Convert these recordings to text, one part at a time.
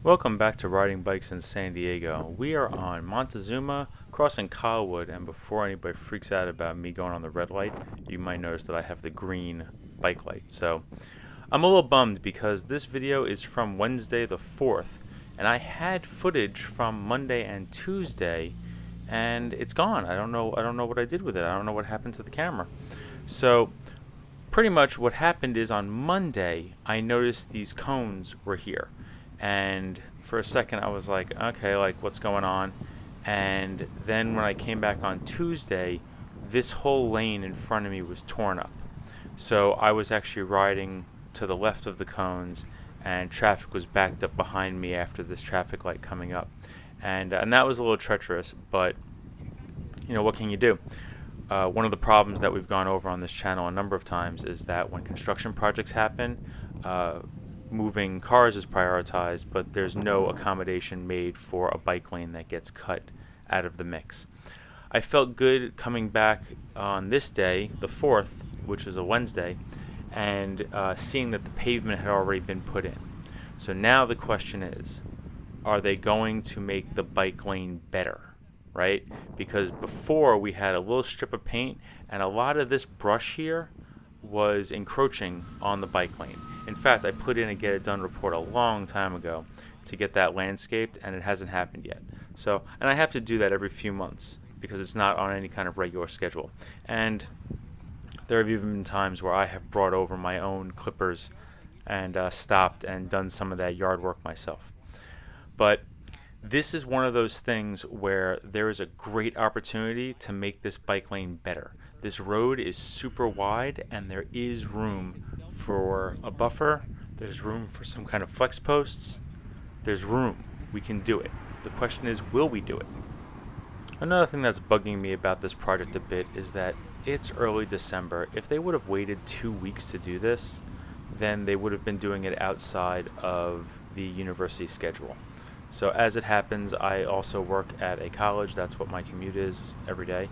Welcome back to Riding Bikes in San Diego. We are on Montezuma, crossing Collwood, and before anybody freaks out about me going on the red light, you might notice that I have the green bike light. So I'm a little bummed because this video is from Wednesday the 4th, and I had footage from Monday and Tuesday, and it's gone. I don't know what I did with it. I don't know what happened to the camera. So pretty much what happened is on Monday, I noticed these cones were here. And for a second, I was like, okay, like what's going on? And then when I came back on Tuesday, this whole lane in front of me was torn up. So I was actually riding to the left of the cones, and traffic was backed up behind me after this traffic light coming up. And that was a little treacherous, but what can you do? One of the problems that we've gone over on this channel a number of times is that when construction projects happen, moving cars is prioritized, but there's no accommodation made for a bike lane that gets cut out of the mix. I felt good coming back on this day, the 4th, which is a Wednesday, and seeing that the pavement had already been put in. So now the question is, are they going to make the bike lane better? Right? Because before we had a little strip of paint, and a lot of this brush here was encroaching on the bike lane. In fact, I put in a get it done report a long time ago to get that landscaped, and it hasn't happened yet. So, and I have to do that every few months because it's not on any kind of regular schedule. And there have even been times where I have brought over my own clippers and stopped and done some of that yard work myself. But this is one of those things where there is a great opportunity to make this bike lane better. This road is super wide, and there is room for a buffer. There's room for some kind of flex posts. There's room. We can do it. The question is, will we do it? Another thing that's bugging me about this project a bit is that it's early December. If they would have waited 2 weeks to do this, then they would have been doing it outside of the university schedule. So as it happens, I also work at a college. That's what my commute is every day.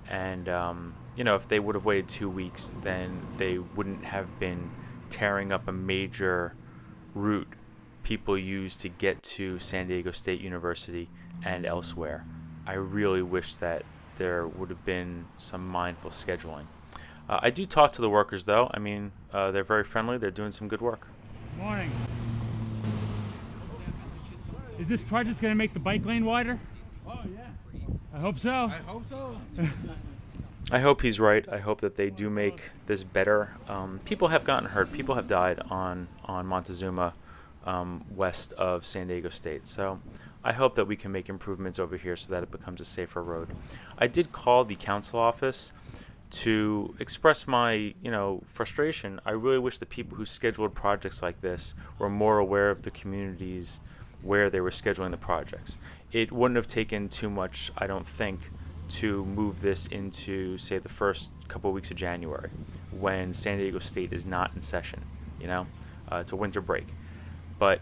And, if they would have waited 2 weeks, then they wouldn't have been tearing up a major route people use to get to San Diego State University and elsewhere. I really wish that there would have been some mindful scheduling. I do talk to the workers, though. I mean, they're very friendly. They're doing some good work. Morning. Is this project going to make the bike lane wider? Oh, yeah. I hope so. I hope so. I hope he's right. I hope that they do make this better. People have gotten hurt. People have died on Montezuma west of San Diego State. So I hope that we can make improvements over here so that it becomes a safer road. I did call the council office to express my, frustration. I really wish the people who scheduled projects like this were more aware of the communities where they were scheduling the projects. It wouldn't have taken too much, I don't think, to move this into, say, the first couple of weeks of January when San Diego State is not in session. It's a winter break. But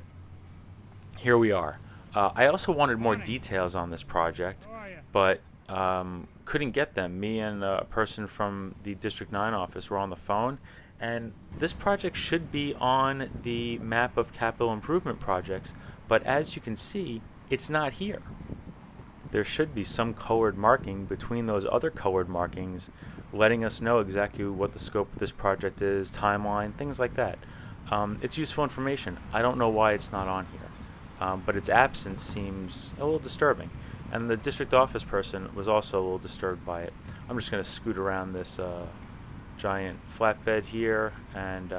here we are. I also wanted more details on this project, but couldn't get them. Me and a person from the District 9 office were on the phone, and this project should be on the map of capital improvement projects, but as you can see, it's not here. There should be some colored marking between those other colored markings letting us know exactly what the scope of this project is, timeline, things like that. It's useful information. I don't know why it's not on here, but its absence seems a little disturbing. And the district office person was also a little disturbed by it. I'm just going to scoot around this giant flatbed here, and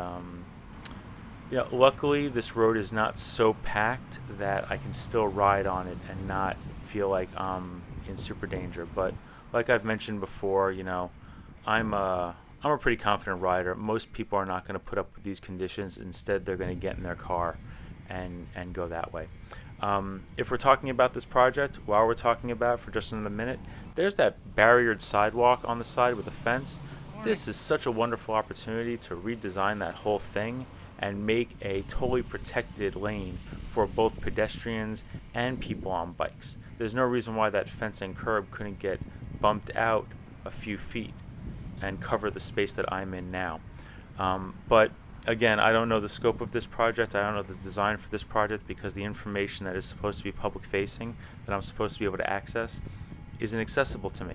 luckily this road is not so packed that I can still ride on it and not feel like I'm in super danger. But like I've mentioned before, I'm a pretty confident rider. Most people are not going to put up with these conditions. Instead, they're going to get in their car and go that way. If we're talking about this project, while we're talking about it for just another minute, there's that barriered sidewalk on the side with a fence. This is such a wonderful opportunity to redesign that whole thing and make a totally protected lane for both pedestrians and people on bikes. There's no reason why that fence and curb couldn't get bumped out a few feet and cover the space that I'm in now. But Again, I don't know the scope of this project. I don't know the design for this project because the information that is supposed to be public facing, that I'm supposed to be able to access, isn't accessible to me.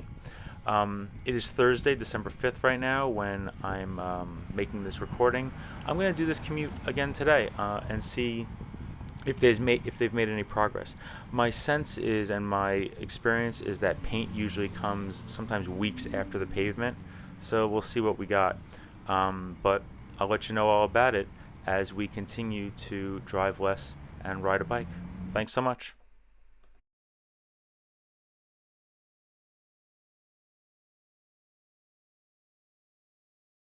It is Thursday, December 5th right now when I'm making this recording. I'm going to do this commute again today and see if they've made any progress. My sense is, and my experience is, that paint usually comes sometimes weeks after the pavement, so we'll see what we got. But I'll let you know all about it as we continue to drive less and ride a bike. Thanks so much.